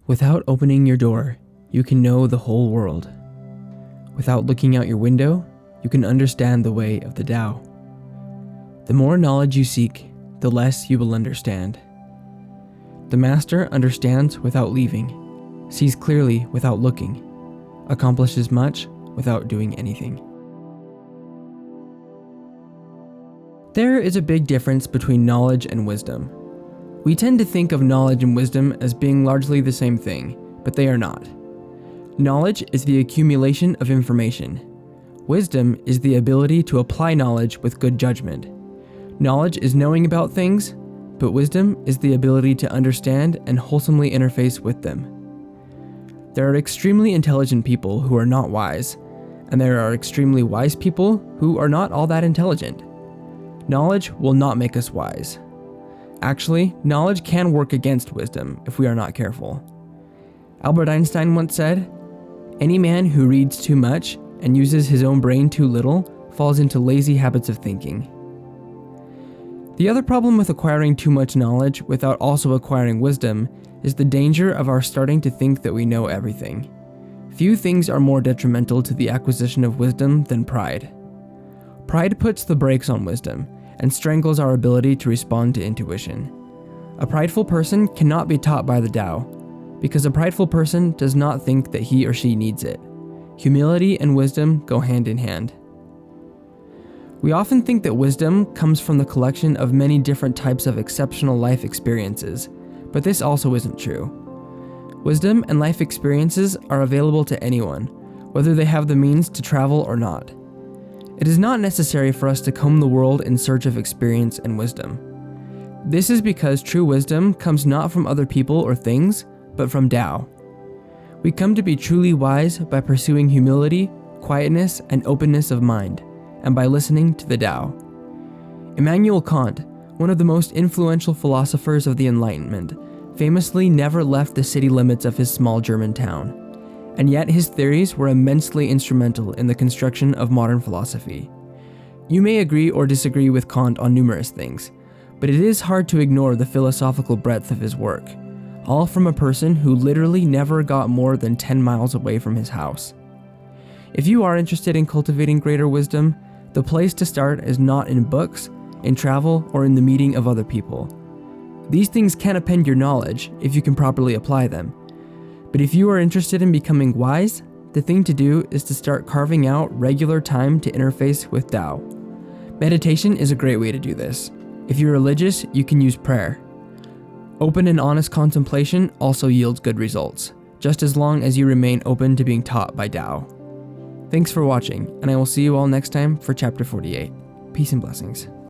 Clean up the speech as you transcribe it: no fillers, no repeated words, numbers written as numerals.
Without opening your door, you can know the whole world. Without looking out your window, you can understand the way of the Tao. The more knowledge you seek, the less you will understand. The master understands without leaving, sees clearly without looking, accomplishes much without doing anything. There is a big difference between knowledge and wisdom. We tend to think of knowledge and wisdom as being largely the same thing, but they are not. Knowledge is the accumulation of information. Wisdom is the ability to apply knowledge with good judgment. Knowledge is knowing about things, but wisdom is the ability to understand and wholesomely interface with them. There are extremely intelligent people who are not wise, and there are extremely wise people who are not all that intelligent. Knowledge will not make us wise. Actually, knowledge can work against wisdom if we are not careful. Albert Einstein once said, "Any man who reads too much and uses his own brain too little falls into lazy habits of thinking." The other problem with acquiring too much knowledge without also acquiring wisdom is the danger of our starting to think that we know everything. Few things are more detrimental to the acquisition of wisdom than pride. Pride puts the brakes on wisdom and strangles our ability to respond to intuition. A prideful person cannot be taught by the Tao, because a prideful person does not think that he or she needs it. Humility and wisdom go hand in hand. We often think that wisdom comes from the collection of many different types of exceptional life experiences, but this also isn't true. Wisdom and life experiences are available to anyone, whether they have the means to travel or not. It is not necessary for us to comb the world in search of experience and wisdom. This is because true wisdom comes not from other people or things, but from Tao. We come to be truly wise by pursuing humility, quietness, and openness of mind, and by listening to the Tao. Immanuel Kant, one of the most influential philosophers of the Enlightenment, famously never left the city limits of his small German town, and yet his theories were immensely instrumental in the construction of modern philosophy. You may agree or disagree with Kant on numerous things, but it is hard to ignore the philosophical breadth of his work, all from a person who literally never got more than 10 miles away from his house. If you are interested in cultivating greater wisdom, the place to start is not in books, in travel, or in the meeting of other people. These things can append your knowledge if you can properly apply them. But if you are interested in becoming wise, the thing to do is to start carving out regular time to interface with Tao. Meditation is a great way to do this. If you're religious, you can use prayer. Open and honest contemplation also yields good results, just as long as you remain open to being taught by Tao. Thanks for watching, and I will see you all next time for Chapter 48. Peace and blessings.